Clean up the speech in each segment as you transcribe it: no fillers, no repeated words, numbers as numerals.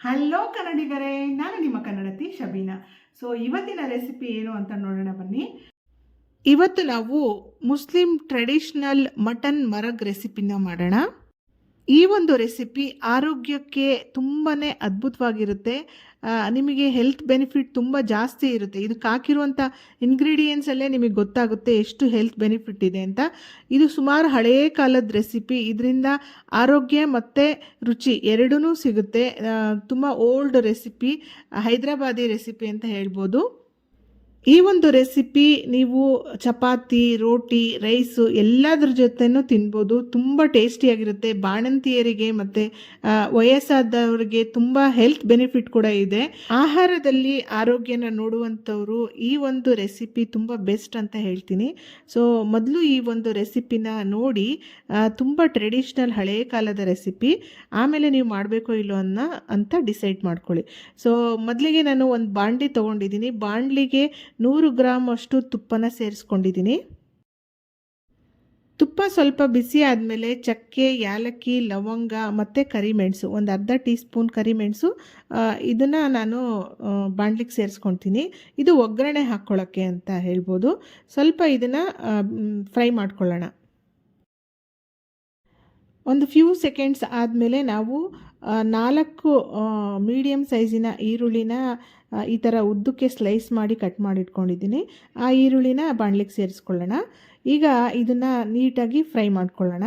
Hello ಕನ್ನಡಿಗರೇ, ನಾನು ನಿಮ್ಮ ಕನ್ನಡತಿ ಶಬೀನಾ. ಇವತ್ತಿನ ರೆಸಿಪಿ ಏನು ಅಂತ ನೋಡೋಣ ಬನ್ನಿ. ಇವತ್ತು ನಾವು ಮುಸ್ಲಿಂ ಟ್ರೆಡಿಷ್ನಲ್ ಮಟನ್ ಮರಗ್ ರೆಸಿಪಿನ ಮಾಡೋಣ. ಈ ಒಂದು ರೆಸಿಪಿ ಆರೋಗ್ಯಕ್ಕೆ ತುಂಬಾ ಅದ್ಭುತವಾಗಿರುತ್ತೆ. ನಿಮಗೆ ಹೆಲ್ತ್ ಬೆನಿಫಿಟ್ ತುಂಬ ಜಾಸ್ತಿ ಇರುತ್ತೆ. ಇದಕ್ಕೆ ಹಾಕಿರುವಂಥ ಇಂಗ್ರೀಡಿಯೆಂಟ್ಸಲ್ಲೇ ನಿಮಗೆ ಗೊತ್ತಾಗುತ್ತೆ ಎಷ್ಟು ಹೆಲ್ತ್ ಬೆನಿಫಿಟ್ ಇದೆ ಅಂತ. ಇದು ಸುಮಾರು ಹಳೆಯ ಕಾಲದ ರೆಸಿಪಿ. ಇದರಿಂದ ಆರೋಗ್ಯ ಮತ್ತು ರುಚಿ ಎರಡೂ ಸಿಗುತ್ತೆ. ತುಂಬ ಓಲ್ಡ್ ರೆಸಿಪಿ, ಹೈದರಾಬಾದಿ ರೆಸಿಪಿ ಅಂತ ಹೇಳ್ಬೋದು. ಈ ಒಂದು ರೆಸಿಪಿ ನೀವು ಚಪಾತಿ, ರೋಟಿ, ರೈಸು ಎಲ್ಲದ್ರ ಜೊತೆನೂ ತಿನ್ಬೋದು. ತುಂಬ ಟೇಸ್ಟಿಯಾಗಿರುತ್ತೆ. ಬಾಣಂತಿಯರಿಗೆ ಮತ್ತು ವಯಸ್ಸಾದವರಿಗೆ ತುಂಬ ಹೆಲ್ತ್ ಬೆನಿಫಿಟ್ ಕೂಡ ಇದೆ. ಆಹಾರದಲ್ಲಿ ಆರೋಗ್ಯನ ನೋಡುವಂಥವರು ಈ ಒಂದು ರೆಸಿಪಿ ತುಂಬ ಬೆಸ್ಟ್ ಅಂತ ಹೇಳ್ತೀನಿ. ಮೊದಲು ಈ ಒಂದು ರೆಸಿಪಿನ ನೋಡಿ, ತುಂಬ ಟ್ರೆಡಿಷ್ನಲ್ ಹಳೆಯ ಕಾಲದ ರೆಸಿಪಿ. ಆಮೇಲೆ ನೀವು ಮಾಡಬೇಕೋ ಇಲ್ಲೋ ಅಂತ ಡಿಸೈಡ್ ಮಾಡ್ಕೊಳ್ಳಿ. ಮೊದಲಿಗೆ ನಾನು ಒಂದು ಬಾಣಲಿ ತೊಗೊಂಡಿದ್ದೀನಿ. ಬಾಣಲಿಗೆ 100 ಗ್ರಾಮ್ ಅಷ್ಟು ತುಪ್ಪನ ಸೇರಿಸ್ಕೊಂಡಿದ್ದೀನಿ. ತುಪ್ಪ ಸ್ವಲ್ಪ ಬಿಸಿ ಆದಮೇಲೆ ಚಕ್ಕೆ, ಯಾಲಕ್ಕಿ, ಲವಂಗ ಮತ್ತು ಕರಿಮೆಣಸು, ಒಂದು ಅರ್ಧ ಟೀ ಸ್ಪೂನ್ ಕರಿಮೆಣಸು, ಇದನ್ನು ನಾನು ಬಾಣಲಿಗೆ ಸೇರಿಸ್ಕೊಳ್ತೀನಿ. ಇದು ಒಗ್ಗರಣೆ ಹಾಕ್ಕೊಳ್ಳೋಕ್ಕೆ ಅಂತ ಹೇಳ್ಬೋದು. ಸ್ವಲ್ಪ ಇದನ್ನು ಫ್ರೈ ಮಾಡ್ಕೊಳ್ಳೋಣ. ಒಂದು ಫ್ಯೂ ಸೆಕೆಂಡ್ಸ್ ಆದಮೇಲೆ ನಾವು 4 ಮೀಡಿಯಮ್ ಸೈಜಿನ ಈರುಳ್ಳಿನ ಈ ಥರ ಉದ್ದಕ್ಕೆ ಸ್ಲೈಸ್ ಮಾಡಿ ಕಟ್ ಮಾಡಿ ಇಟ್ಕೊಂಡಿದ್ದೀನಿ. ಆ ಈರುಳ್ಳಿನ ಬಾಣಲಿಗೆ ಸೇರಿಸ್ಕೊಳ್ಳೋಣ. ಈಗ ಇದನ್ನು ನೀಟಾಗಿ ಫ್ರೈ ಮಾಡ್ಕೊಳ್ಳೋಣ.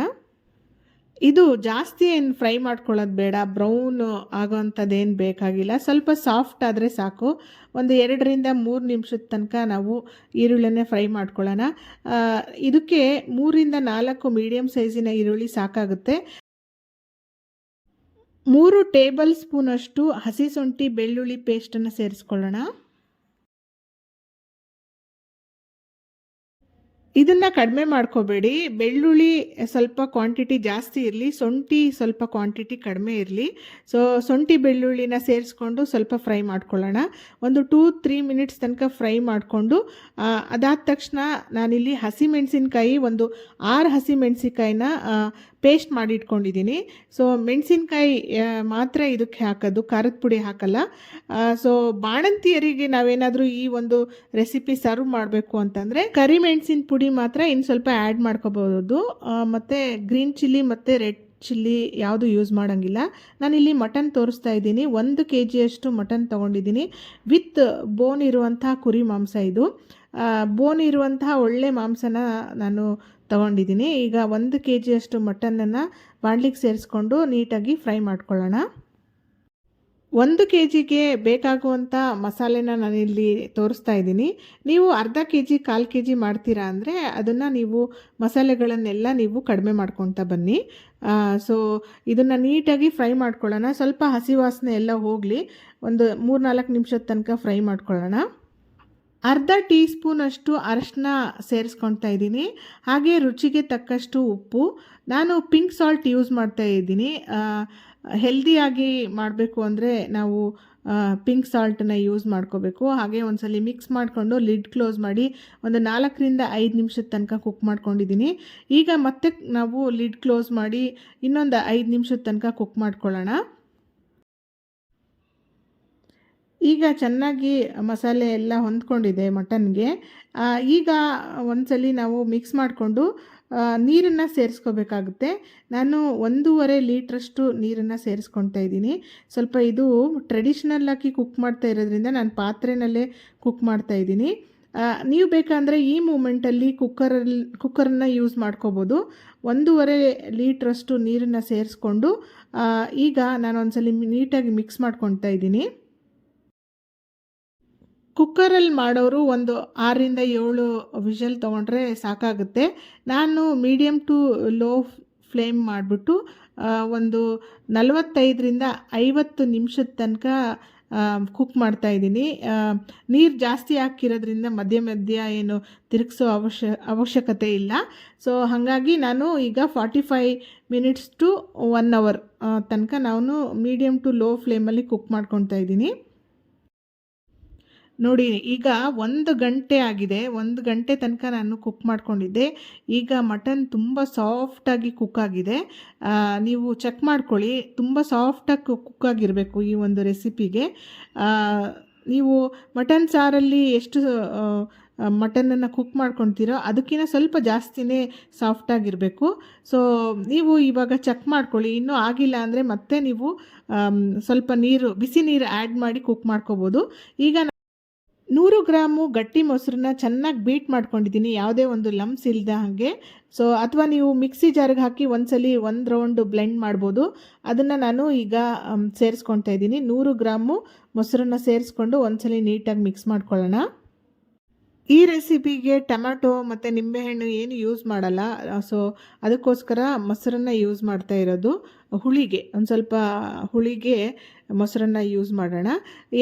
ಇದು ಜಾಸ್ತಿ ಏನು ಫ್ರೈ ಮಾಡ್ಕೊಳ್ಳೋದು ಬೇಡ, ಬ್ರೌನ್ ಆಗೋವಂಥದ್ದೇನು ಬೇಕಾಗಿಲ್ಲ. ಸ್ವಲ್ಪ ಸಾಫ್ಟ್ ಆದರೆ ಸಾಕು. ಒಂದು 2ರಿಂದ 3 ನಿಮಿಷದ ತನಕ ನಾವು ಈರುಳ್ಳಿನೇ ಫ್ರೈ ಮಾಡ್ಕೊಳ್ಳೋಣ. ಇದಕ್ಕೆ 3ರಿಂದ 4 ಮೀಡಿಯಮ್ ಸೈಜಿನ ಈರುಳ್ಳಿ ಸಾಕಾಗುತ್ತೆ. 3 ಟೇಬಲ್ ಸ್ಪೂನಷ್ಟು ಹಸಿ ಶುಂಠಿ ಬೆಳ್ಳುಳ್ಳಿ ಪೇಸ್ಟನ್ನು ಸೇರಿಸ್ಕೊಳ್ಳೋಣ. ಇದನ್ನು ಕಡಿಮೆ ಮಾಡ್ಕೋಬೇಡಿ. ಬೆಳ್ಳುಳ್ಳಿ ಸ್ವಲ್ಪ ಕ್ವಾಂಟಿಟಿ ಜಾಸ್ತಿ ಇರಲಿ, ಶುಂಠಿ ಸ್ವಲ್ಪ ಕ್ವಾಂಟಿಟಿ ಕಡಿಮೆ ಇರಲಿ. ಶುಂಠಿ ಬೆಳ್ಳುಳ್ಳಿನ ಸೇರಿಸ್ಕೊಂಡು ಸ್ವಲ್ಪ ಫ್ರೈ ಮಾಡ್ಕೊಳ್ಳೋಣ. ಒಂದು 2-3 ಮಿನಿಟ್ಸ್ ತನಕ ಫ್ರೈ ಮಾಡಿಕೊಂಡು ಅದಾದ ತಕ್ಷಣ ನಾನಿಲ್ಲಿ ಹಸಿಮೆಣಸಿನ್ಕಾಯಿ ಒಂದು 6 ಹಸಿಮೆಣಸಿನ್ಕಾಯಿನ ಪೇಸ್ಟ್ ಮಾಡಿ ಇಟ್ಕೊಂಡಿದ್ದೀನಿ. ಮೆಣಸಿನ್ಕಾಯಿ ಮಾತ್ರ ಇದಕ್ಕೆ ಹಾಕೋದು, ಖಾರದ ಪುಡಿ ಹಾಕಲ್ಲ. ಬಾಣಂತಿಯರಿಗೆ ನಾವೇನಾದರೂ ಈ ಒಂದು ರೆಸಿಪಿ ಸರ್ವ್ ಮಾಡಬೇಕು ಅಂತಂದರೆ ಕರಿಮೆಣಸಿನ ಪುಡಿ ಮಾತ್ರ ಇನ್ನು ಸ್ವಲ್ಪ ಆ್ಯಡ್ ಮಾಡ್ಕೋಬೋದು. ಮತ್ತು ಗ್ರೀನ್ ಚಿಲ್ಲಿ ಮತ್ತು ರೆಡ್ ಚಿಲ್ಲಿ ಯಾವುದು ಯೂಸ್ ಮಾಡೋಂಗಿಲ್ಲ. ನಾನಿಲ್ಲಿ ಮಟನ್ ತೋರಿಸ್ತಾ ಇದ್ದೀನಿ. 1 kg ಮಟನ್ ತೊಗೊಂಡಿದ್ದೀನಿ. ವಿತ್ ಬೋನ್ ಇರುವಂತಹ ಕುರಿ ಮಾಂಸ ಇದು. ಬೋನ್ ಇರುವಂತಹ ಒಳ್ಳೆ ಮಾಂಸನ ನಾನು ತೊಗೊಂಡಿದ್ದೀನಿ. ಈಗ 1 kg ಮಟನನ್ನು ಬಾಣಲಿಗೆ ಸೇರಿಸ್ಕೊಂಡು ನೀಟಾಗಿ ಫ್ರೈ ಮಾಡ್ಕೊಳ್ಳೋಣ. 1 kgಗೆ ಬೇಕಾಗುವಂಥ ಮಸಾಲೆನ ನಾನಿಲ್ಲಿ ತೋರಿಸ್ತಾ ಇದ್ದೀನಿ. ನೀವು ಅರ್ಧ kg, 1/4 kg ಮಾಡ್ತೀರಾ ಅಂದರೆ ಅದನ್ನು ನೀವು ಮಸಾಲೆಗಳನ್ನೆಲ್ಲ ನೀವು ಕಡಿಮೆ ಮಾಡ್ಕೊತಾ ಬನ್ನಿ. ಇದನ್ನು ನೀಟಾಗಿ ಫ್ರೈ ಮಾಡ್ಕೊಳ್ಳೋಣ. ಸ್ವಲ್ಪ ಹಸಿ ವಾಸನೆ ಎಲ್ಲ ಹೋಗಲಿ. ಒಂದು 3-4 ನಿಮಿಷದ ತನಕ ಫ್ರೈ ಮಾಡ್ಕೊಳ್ಳೋಣ. ಅರ್ಧ ಟೀ ಸ್ಪೂನಷ್ಟು ಅರಶಿನ ಸೇರಿಸ್ಕೊಳ್ತಾ ಇದ್ದೀನಿ. ಹಾಗೆ ರುಚಿಗೆ ತಕ್ಕಷ್ಟು ಉಪ್ಪು. ನಾನು ಪಿಂಕ್ ಸಾಲ್ಟ್ ಯೂಸ್ ಮಾಡ್ತಾ ಇದ್ದೀನಿ. ಹೆಲ್ದಿಯಾಗಿ ಮಾಡಬೇಕು ಅಂದರೆ ನಾವು ಪಿಂಕ್ ಸಾಲ್ಟನ್ನು ಯೂಸ್ ಮಾಡ್ಕೋಬೇಕು. ಹಾಗೆ ಒಂದ್ಸಲ ಮಿಕ್ಸ್ ಮಾಡಿಕೊಂಡು ಲಿಡ್ ಕ್ಲೋಸ್ ಮಾಡಿ ಒಂದು 4ರಿಂದ 5 ನಿಮಿಷದ ತನಕ ಕುಕ್ ಮಾಡ್ಕೊಂಡಿದ್ದೀನಿ. ಈಗ ಮತ್ತೆ ನಾವು ಲಿಡ್ ಕ್ಲೋಸ್ ಮಾಡಿ ಇನ್ನೊಂದು 5 ನಿಮಿಷದ ತನಕ ಕುಕ್ ಮಾಡ್ಕೊಳ್ಳೋಣ. ಈಗ ಚೆನ್ನಾಗಿ ಮಸಾಲೆ ಎಲ್ಲ ಹೊಂದ್ಕೊಂಡಿದೆ ಮಟನ್ಗೆ. ಈಗ ಒಂದ್ಸಲಿ ನಾವು ಮಿಕ್ಸ್ ಮಾಡಿಕೊಂಡು ನೀರನ್ನು ಸೇರಿಸ್ಕೋಬೇಕಾಗುತ್ತೆ. ನಾನು 1.5 ಲೀಟ್ರಷ್ಟು ನೀರನ್ನು ಸೇರಿಸ್ಕೊಳ್ತಾ ಇದ್ದೀನಿ. ಸ್ವಲ್ಪ ಇದು ಟ್ರೆಡಿಷ್ನಲ್ಲಾಗಿ ಕುಕ್ ಮಾಡ್ತಾ ಇರೋದ್ರಿಂದ ನಾನು ಪಾತ್ರೆನಲ್ಲೇ ಕುಕ್ ಮಾಡ್ತಾ ಇದ್ದೀನಿ. ನೀವು ಬೇಕಂದರೆ ಈ ಮೂಮೆಂಟಲ್ಲಿ ಕುಕ್ಕರನ್ನು ಯೂಸ್ ಮಾಡ್ಕೋಬೋದು. 1.5 ಲೀಟ್ರಷ್ಟು ನೀರನ್ನು ಸೇರಿಸ್ಕೊಂಡು ಈಗ ನಾನು ಒಂದ್ಸಲಿ ನೀಟಾಗಿ ಮಿಕ್ಸ್ ಮಾಡ್ಕೊಳ್ತಾ ಇದ್ದೀನಿ. ಕುಕ್ಕರಲ್ಲಿ ಮಾಡೋರು ಒಂದು 6ರಿಂದ 7 ವಿಷಲ್ ತೊಗೊಂಡ್ರೆ ಸಾಕಾಗುತ್ತೆ. ನಾನು ಮೀಡಿಯಮ್ ಟು ಲೋ ಫ್ಲೇಮ್ ಮಾಡಿಬಿಟ್ಟು ಒಂದು 45ರಿಂದ 50 ನಿಮಿಷದ ತನಕ ಕುಕ್ ಮಾಡ್ತಾಯಿದ್ದೀನಿ. ನೀರು ಜಾಸ್ತಿ ಹಾಕಿರೋದ್ರಿಂದ ಮಧ್ಯ ಏನು ತಿರುಗಿಸೋ ಅವಶ್ಯಕತೆ ಇಲ್ಲ. ಹಾಗಾಗಿ ನಾನು ಈಗ 45 ಮಿನಿಟ್ಸ್ ಟು 1 ಅವರ್ ತನಕ ನಾನು ಮೀಡಿಯಮ್ ಟು ಲೋ ಫ್ಲೇಮಲ್ಲಿ ಕುಕ್ ಮಾಡ್ಕೊತಾ ಇದ್ದೀನಿ. ನೋಡಿ ಈಗ 1 ಗಂಟೆ ಆಗಿದೆ. 1 ಗಂಟೆ ತನಕ ನಾನು ಕುಕ್ ಮಾಡ್ಕೊಂಡಿದ್ದೆ. ಈಗ ಮಟನ್ ತುಂಬ ಸಾಫ್ಟಾಗಿ ಕುಕ್ ಆಗಿದೆ. ನೀವು ಚೆಕ್ ಮಾಡ್ಕೊಳ್ಳಿ. ತುಂಬ ಸಾಫ್ಟಾಗಿ ಕುಕ್ ಆಗಿರಬೇಕು ಈ ಒಂದು ರೆಸಿಪಿಗೆ. ನೀವು ಮಟನ್ ಸಾರಲ್ಲಿ ಎಷ್ಟು ಮಟನನ್ನು ಕುಕ್ ಮಾಡ್ಕೊತೀರೋ ಅದಕ್ಕಿಂತ ಸ್ವಲ್ಪ ಜಾಸ್ತಿನೇ ಸಾಫ್ಟಾಗಿರಬೇಕು. ಸೊ ನೀವು ಇವಾಗ ಚೆಕ್ ಮಾಡ್ಕೊಳ್ಳಿ. ಇನ್ನೂ ಆಗಿಲ್ಲ ಅಂದರೆ ಮತ್ತೆ ನೀವು ಸ್ವಲ್ಪ ಬಿಸಿ ನೀರು ಆ್ಯಡ್ ಮಾಡಿ ಕುಕ್ ಮಾಡ್ಕೋಬೋದು. ಈಗ 100 ಗ್ರಾಮು ಗಟ್ಟಿ ಮೊಸರನ್ನ ಚೆನ್ನಾಗಿ ಬೀಟ್ ಮಾಡ್ಕೊಂಡಿದ್ದೀನಿ, ಯಾವುದೇ ಒಂದು ಲಮ್ಸ್ ಇಲ್ಲದ ಹಾಗೆ. ಸೊ ಅಥವಾ ನೀವು ಮಿಕ್ಸಿ ಜಾರಿಗೆ ಹಾಕಿ ಒಂದ್ಸಲಿ 1 ರೌಂಡು ಬ್ಲೆಂಡ್ ಮಾಡ್ಬೋದು. ಅದನ್ನು ನಾನು ಈಗ ಸೇರಿಸ್ಕೊಳ್ತಾ ಇದ್ದೀನಿ. 100 ಗ್ರಾಮು ಮೊಸರನ್ನ ಸೇರಿಸ್ಕೊಂಡು ಒಂದ್ಸಲಿ ನೀಟಾಗಿ ಮಿಕ್ಸ್ ಮಾಡ್ಕೊಳ್ಳೋಣ. ಈ ರೆಸಿಪಿಗೆ ಟೊಮ್ಯಾಟೊ ಮತ್ತು ನಿಂಬೆಹಣ್ಣು ಏನು ಯೂಸ್ ಮಾಡಲ್ಲ. ಸೊ ಅದಕ್ಕೋಸ್ಕರ ಮೊಸರನ್ನ ಯೂಸ್ ಮಾಡ್ತಾ ಇರೋದು. ಹುಳಿಗೆ ಒಂದು ಸ್ವಲ್ಪ ಹುಳಿಗೆ ಮೊಸರನ್ನ ಯೂಸ್ ಮಾಡೋಣ.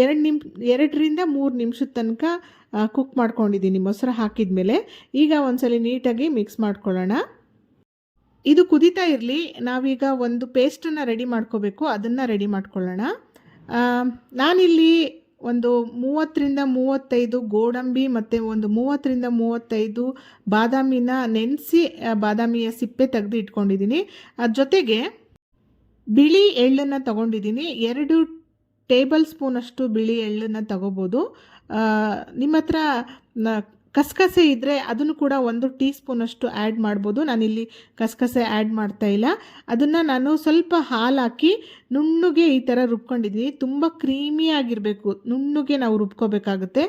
2ರಿಂದ 3 ನಿಮಿಷದ ತನಕ ಕುಕ್ ಮಾಡ್ಕೊಂಡಿದ್ದೀನಿ ಮೊಸರು ಹಾಕಿದ ಮೇಲೆ. ಈಗ ಒಂದ್ಸಲಿ ನೀಟಾಗಿ ಮಿಕ್ಸ್ ಮಾಡ್ಕೊಳ್ಳೋಣ. ಇದು ಕುದೀತಾ ಇರಲಿ. ನಾವೀಗ ಒಂದು ಪೇಸ್ಟನ್ನು ರೆಡಿ ಮಾಡ್ಕೋಬೇಕು, ಅದನ್ನು ರೆಡಿ ಮಾಡ್ಕೊಳ್ಳೋಣ. ನಾನಿಲ್ಲಿ ಒಂದು 30ರಿಂದ 35 ಗೋಡಂಬಿ ಮತ್ತು ಒಂದು 30ರಿಂದ 35 ಬಾದಾಮಿನ ನೆನೆಸಿ ಬಾದಾಮಿಯ ಸಿಪ್ಪೆ ತೆಗೆದು ಇಟ್ಕೊಂಡಿದ್ದೀನಿ. ಅದ್ರ ಜೊತೆಗೆ ಬಿಳಿ ಎಳ್ಳನ್ನು ತೊಗೊಂಡಿದ್ದೀನಿ. 2 ಟೇಬಲ್ ಸ್ಪೂನಷ್ಟು ಬಿಳಿ ಎಳ್ಳನ್ನು ತಗೋಬೋದು. ನಿಮ್ಮ ಹತ್ರ ಕಸಕಸೆ ಇದ್ದರೆ ಅದನ್ನು ಕೂಡ 1 ಟೀ ಸ್ಪೂನಷ್ಟು ಆ್ಯಡ್ ಮಾಡ್ಬೋದು. ನಾನಿಲ್ಲಿ ಕಸಕಸೆ ಆ್ಯಡ್ ಮಾಡ್ತಾಯಿಲ್ಲ. ಅದನ್ನು ನಾನು ಸ್ವಲ್ಪ ಹಾಲು ಹಾಕಿ ನುಣ್ಣಗೆ ಈ ಥರ ರುಬ್ಕೊಂಡಿದ್ದೀನಿ. ತುಂಬ ಕ್ರೀಮಿಯಾಗಿರಬೇಕು, ನುಣ್ಣಗೆ ನಾವು ರುಬ್ಕೋಬೇಕಾಗುತ್ತೆ.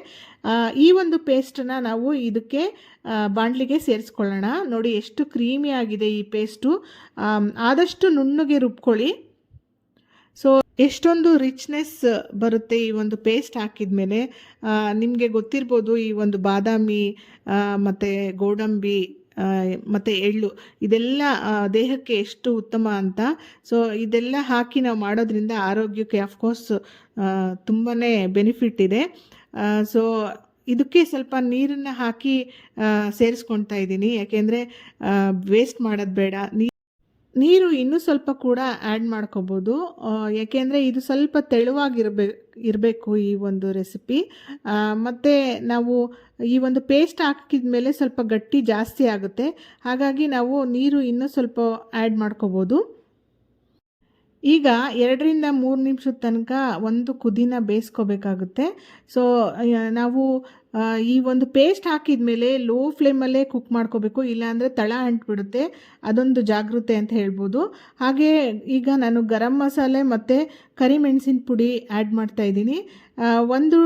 ಈ ಒಂದು ಪೇಸ್ಟನ್ನು ನಾವು ಇದಕ್ಕೆ ಬಾಣಲಿಗೆ ಸೇರಿಸ್ಕೊಳ್ಳೋಣ. ನೋಡಿ ಎಷ್ಟು ಕ್ರೀಮಿಯಾಗಿದೆ ಈ ಪೇಸ್ಟು. ಆದಷ್ಟು ನುಣ್ಣಗೆ ರುಬ್ಕೊಳ್ಳಿ. ಸೊ ಎಷ್ಟೊಂದು ರಿಚ್ನೆಸ್ ಬರುತ್ತೆ ಈ ಒಂದು ಪೇಸ್ಟ್ ಹಾಕಿದ ಮೇಲೆ. ನಿಮಗೆ ಗೊತ್ತಿರ್ಬೋದು ಈ ಒಂದು ಬಾದಾಮಿ ಮತ್ತು ಗೋಡಂಬಿ ಮತ್ತು ಎಳ್ಳು ಇದೆಲ್ಲ ದೇಹಕ್ಕೆ ಎಷ್ಟು ಉತ್ತಮ ಅಂತ. ಸೊ ಇದೆಲ್ಲ ಹಾಕಿ ನಾವು ಮಾಡೋದ್ರಿಂದ ಆರೋಗ್ಯಕ್ಕೆ ಅಫ್ಕೋರ್ಸ್ ತುಂಬಾ ಬೆನಿಫಿಟ್ ಇದೆ. ಸೊ ಇದಕ್ಕೆ ಸ್ವಲ್ಪ ನೀರನ್ನು ಹಾಕಿ ಸೇರಿಸ್ಕೊಳ್ತಾ ಇದ್ದೀನಿ, ಯಾಕೆಂದರೆ ವೇಸ್ಟ್ ಮಾಡೋದು ಬೇಡ. ನೀರು ಇನ್ನೂ ಸ್ವಲ್ಪ ಕೂಡ ಆ್ಯಡ್ ಮಾಡ್ಕೋಬೋದು, ಯಾಕೆಂದರೆ ಇದು ಸ್ವಲ್ಪ ಇರಬೇಕು ಈ ಒಂದು ರೆಸಿಪಿ. ಮತ್ತು ನಾವು ಈ ಒಂದು ಪೇಸ್ಟ್ ಹಾಕಿದ ಮೇಲೆ ಸ್ವಲ್ಪ ಗಟ್ಟಿ ಜಾಸ್ತಿ ಆಗುತ್ತೆ, ಹಾಗಾಗಿ ನಾವು ನೀರು ಇನ್ನೂ ಸ್ವಲ್ಪ ಆ್ಯಡ್ ಮಾಡ್ಕೋಬೋದು. ಈಗ 2ರಿಂದ 3 ನಿಮಿಷದ ತನಕ ಒಂದು ಕುದಿನ ಬೇಯಿಸ್ಕೋಬೇಕಾಗುತ್ತೆ. ಸೊ ನಾವು ಈ ಒಂದು ಪೇಸ್ಟ್ ಹಾಕಿದ ಮೇಲೆ ಲೋ ಫ್ಲೇಮಲ್ಲೇ ಕುಕ್ ಮಾಡ್ಕೋಬೇಕು, ಇಲ್ಲಾಂದರೆ ತಳ ಅಂಟ್ಬಿಡುತ್ತೆ. ಅದೊಂದು ಜಾಗೃತೆ ಅಂತ ಹೇಳ್ಬೋದು. ಹಾಗೆ ಈಗ ನಾನು ಗರಂ ಮಸಾಲೆ ಮತ್ತು ಕರಿಮೆಣಸಿನ ಪುಡಿ ಆ್ಯಡ್ ಮಾಡ್ತಾಯಿದ್ದೀನಿ. 1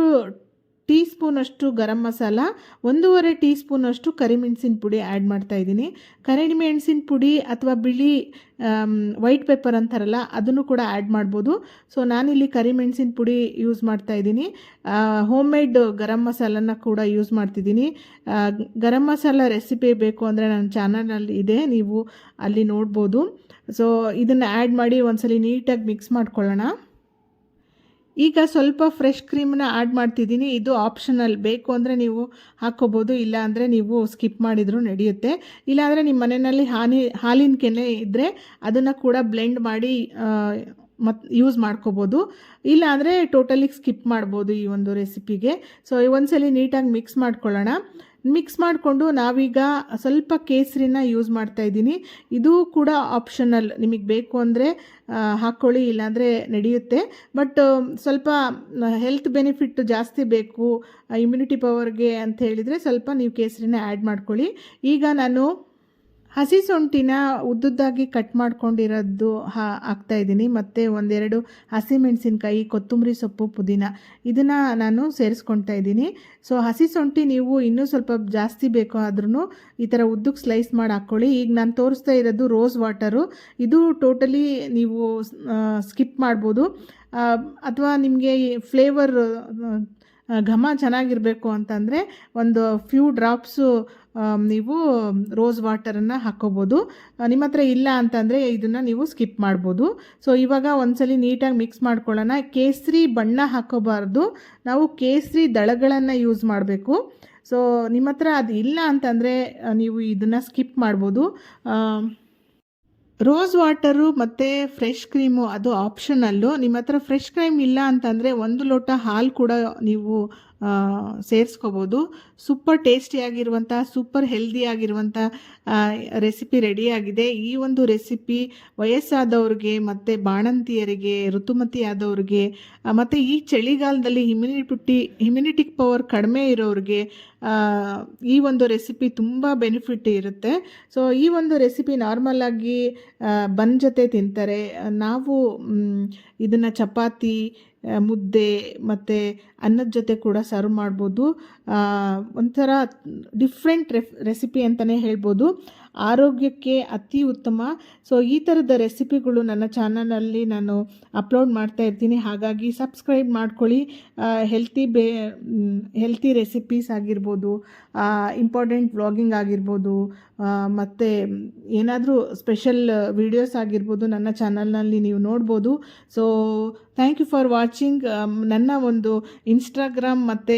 ಟೀ ಸ್ಪೂನಷ್ಟು ಗರಂ ಮಸಾಲ, 1.5 ಟೀ ಸ್ಪೂನಷ್ಟು ಕರಿಮೆಣಸಿನ ಪುಡಿ ಆ್ಯಡ್ ಮಾಡ್ತಾಯಿದ್ದೀನಿ. ಕರಿಮೆಣಸಿನ ಪುಡಿ ಅಥವಾ ಬಿಳಿ ವೈಟ್ ಪೆಪ್ಪರ್ ಅಂತಾರಲ್ಲ ಅದನ್ನು ಕೂಡ ಆ್ಯಡ್ ಮಾಡ್ಬೋದು. ಸೊ ನಾನಿಲ್ಲಿ ಕರಿಮೆಣಸಿನ ಪುಡಿ ಯೂಸ್ ಮಾಡ್ತಾಯಿದ್ದೀನಿ. ಹೋಮ್ ಮೇಡ್ ಗರಂ ಮಸಾಲನ ಕೂಡ ಯೂಸ್ ಮಾಡ್ತಿದ್ದೀನಿ. ಗರಂ ಮಸಾಲ ರೆಸಿಪಿ ಬೇಕು ಅಂದರೆ ನನ್ನ ಚಾನಲಲ್ಲಿ ಇದೆ, ನೀವು ಅಲ್ಲಿ ನೋಡ್ಬೋದು. ಸೊ ಇದನ್ನು ಆ್ಯಡ್ ಮಾಡಿ ಒಂದ್ಸಲಿ ನೀಟಾಗಿ ಮಿಕ್ಸ್ ಮಾಡ್ಕೊಳ್ಳೋಣ. ಈಗ ಸ್ವಲ್ಪ ಫ್ರೆಶ್ ಕ್ರೀಮನ್ನ ಆ್ಯಡ್ ಮಾಡ್ತಿದ್ದೀನಿ. ಇದು ಆಪ್ಷನಲ್, ಬೇಕು ಅಂದರೆ ನೀವು ಹಾಕ್ಕೋಬೋದು, ಇಲ್ಲ ಅಂದರೆ ನೀವು ಸ್ಕಿಪ್ ಮಾಡಿದರೂ ನಡೆಯುತ್ತೆ. ಇಲ್ಲಾಂದರೆ ನಿಮ್ಮ ಮನೆಯಲ್ಲಿ ಹಾಲಿನ ಕೆನೆ ಇದ್ದರೆ ಅದನ್ನು ಕೂಡ ಬ್ಲೆಂಡ್ ಮಾಡಿ ಯೂಸ್ ಮಾಡ್ಕೋಬೋದು, ಇಲ್ಲ ಅಂದರೆ ಟೋಟಲಿ ಸ್ಕಿಪ್ ಮಾಡ್ಬೋದು ಈ ಒಂದು ರೆಸಿಪಿಗೆ. ಸೊ ಒಂದ್ಸಲಿ ನೀಟಾಗಿ ಮಿಕ್ಸ್ ಮಾಡ್ಕೊಳ್ಳೋಣ. ಮಿಕ್ಸ್ ಮಾಡಿಕೊಂಡು ನಾವೀಗ ಸ್ವಲ್ಪ ಕೇಸರಿನ ಯೂಸ್ ಮಾಡ್ತಾಯಿದ್ದೀನಿ. ಇದು ಕೂಡ ಆಪ್ಷನಲ್, ನಿಮಗೆ ಬೇಕು ಅಂದರೆ ಹಾಕ್ಕೊಳ್ಳಿ, ಇಲ್ಲಾಂದರೆ ನಡೆಯುತ್ತೆ. ಬಟ್ ಸ್ವಲ್ಪ ಹೆಲ್ತ್ ಬೆನಿಫಿಟ್ ಜಾಸ್ತಿ ಬೇಕು, ಇಮ್ಯುನಿಟಿ ಪವರ್ಗೆ ಅಂತ ಹೇಳಿದರೆ ಸ್ವಲ್ಪ ನೀವು ಕೇಸರಿನ ಆ್ಯಡ್ ಮಾಡ್ಕೊಳ್ಳಿ. ಈಗ ನಾನು ಹಸಿ ಶುಂಠಿನ ಉದ್ದುದ್ದಾಗಿ ಕಟ್ ಮಾಡ್ಕೊಂಡಿರೋದು ಹಾಕ್ತಾಯಿದ್ದೀನಿ, ಮತ್ತು 1-2 ಹಸಿಮೆಣಸಿನ್ಕಾಯಿ, ಕೊತ್ತಂಬರಿ ಸೊಪ್ಪು, ಪುದೀನ ಇದನ್ನು ನಾನು ಸೇರಿಸ್ಕೊಳ್ತಾ ಇದ್ದೀನಿ. ಸೊ ಹಸಿ ಶುಂಠಿ ನೀವು ಇನ್ನೂ ಸ್ವಲ್ಪ ಜಾಸ್ತಿ ಬೇಕು ಆದ್ರೂ ಈ ಥರ ಉದ್ದಕ್ಕೆ ಸ್ಲೈಸ್ ಮಾಡಿ ಹಾಕ್ಕೊಳ್ಳಿ. ಈಗ ನಾನು ತೋರಿಸ್ತಾ ಇರೋದು ರೋಸ್ ವಾಟರು, ಇದು ಟೋಟಲಿ ನೀವು ಸ್ಕಿಪ್ ಮಾಡ್ಬೋದು. ಅಥವಾ ನಿಮಗೆ ಫ್ಲೇವರ್ ಘಮ ಚೆನ್ನಾಗಿರಬೇಕು ಅಂತಂದರೆ ಒಂದು ಫ್ಯೂ ಡ್ರಾಪ್ಸು ನೀವು ರೋಸ್ ವಾಟರನ್ನು ಹಾಕ್ಕೋಬೋದು. ನಿಮ್ಮ ಹತ್ರ ಇಲ್ಲ ಅಂತಂದರೆ ಇದನ್ನು ನೀವು ಸ್ಕಿಪ್ ಮಾಡ್ಬೋದು. ಸೊ ಇವಾಗ ಒಂದ್ಸಲಿ ನೀಟಾಗಿ ಮಿಕ್ಸ್ ಮಾಡ್ಕೊಳ್ಳೋಣ. ಕೇಸರಿ ಬಣ್ಣ ಹಾಕೋಬಾರ್ದು, ನಾವು ಕೇಸರಿ ದಳಗಳನ್ನು ಯೂಸ್ ಮಾಡಬೇಕು. ಸೊ ನಿಮ್ಮ ಹತ್ರ ಅದು ಇಲ್ಲ ಅಂತಂದರೆ ನೀವು ಇದನ್ನು ಸ್ಕಿಪ್ ಮಾಡ್ಬೋದು. ರೋಸ್ ವಾಟರು ಮತ್ತು ಫ್ರೆಶ್ ಕ್ರೀಮು ಅದು ಆಪ್ಷನಲ್ಲು. ನಿಮ್ಮ ಹತ್ರ ಫ್ರೆಶ್ ಕ್ರೀಮ್ ಇಲ್ಲ ಅಂತಂದರೆ 1 ಲೋಟ ಹಾಲು ಕೂಡ ನೀವು ಸೇರಿಸ್ಕೋಬೋದು. ಸೂಪರ್ ಟೇಸ್ಟಿಯಾಗಿರುವಂಥ, ಸೂಪರ್ ಹೆಲ್ದಿಯಾಗಿರುವಂಥ ರೆಸಿಪಿ ರೆಡಿಯಾಗಿದೆ. ಈ ಒಂದು ರೆಸಿಪಿ ವಯಸ್ಸಾದವ್ರಿಗೆ ಮತ್ತು ಬಾಣಂತಿಯರಿಗೆ, ಋತುಮತಿ ಆದವ್ರಿಗೆ ಮತ್ತು ಈ ಚಳಿಗಾಲದಲ್ಲಿ ಇಮ್ಯುನಿಟಿ ಪವರ್ ಕಡಿಮೆ ಇರೋರಿಗೆ ಈ ಒಂದು ರೆಸಿಪಿ ತುಂಬ ಬೆನಿಫಿಟ್ ಇರುತ್ತೆ. ಸೊ ಈ ಒಂದು ರೆಸಿಪಿ ನಾರ್ಮಲಾಗಿ ಬನ್ ಜೊತೆ ತಿಂತಾರೆ. ನಾವು ಇದನ್ನು ಚಪಾತಿ, ಮುದ್ದೆ ಮತ್ತು ಅನ್ನದ ಜೊತೆ ಕೂಡ ಸರ್ವ್ ಮಾಡ್ಬೋದು. ಒಂಥರ ಡಿಫ್ರೆಂಟ್ ರೆಸಿಪಿ ಅಂತಲೇ ಹೇಳ್ಬೋದು. ಆರೋಗ್ಯಕ್ಕೆ ಅತಿ ಉತ್ತಮ. ಸೊ ಈ ಥರದ ರೆಸಿಪಿಗಳು ನನ್ನ ಚಾನಲಲ್ಲಿ ನಾನು ಅಪ್ಲೋಡ್ ಮಾಡ್ತಾ ಇರ್ತೀನಿ. ಹಾಗಾಗಿ ಸಬ್ಸ್ಕ್ರೈಬ್ ಮಾಡ್ಕೊಳ್ಳಿ. ಹೆಲ್ತಿ ರೆಸಿಪೀಸ್ ಆಗಿರ್ಬೋದು, ಇಂಪಾರ್ಟೆಂಟ್ ವ್ಲಾಗಿಂಗ್ ಆಗಿರ್ಬೋದು, ಮತ್ತು ಏನಾದರೂ ಸ್ಪೆಷಲ್ ವೀಡಿಯೋಸ್ ಆಗಿರ್ಬೋದು ನನ್ನ ಚಾನಲ್ನಲ್ಲಿ ನೀವು ನೋಡ್ಬೋದು. So thank you for watching. ನನ್ನ ಒಂದು ಇನ್ಸ್ಟಾಗ್ರಾಮ್ ಮತ್ತು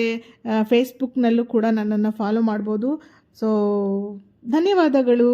ಫೇಸ್ಬುಕ್ನಲ್ಲೂ ಕೂಡ ನನ್ನನ್ನು ಫಾಲೋ ಮಾಡ್ಬೋದು. ಸೊ ಧನ್ಯವಾದಗಳು.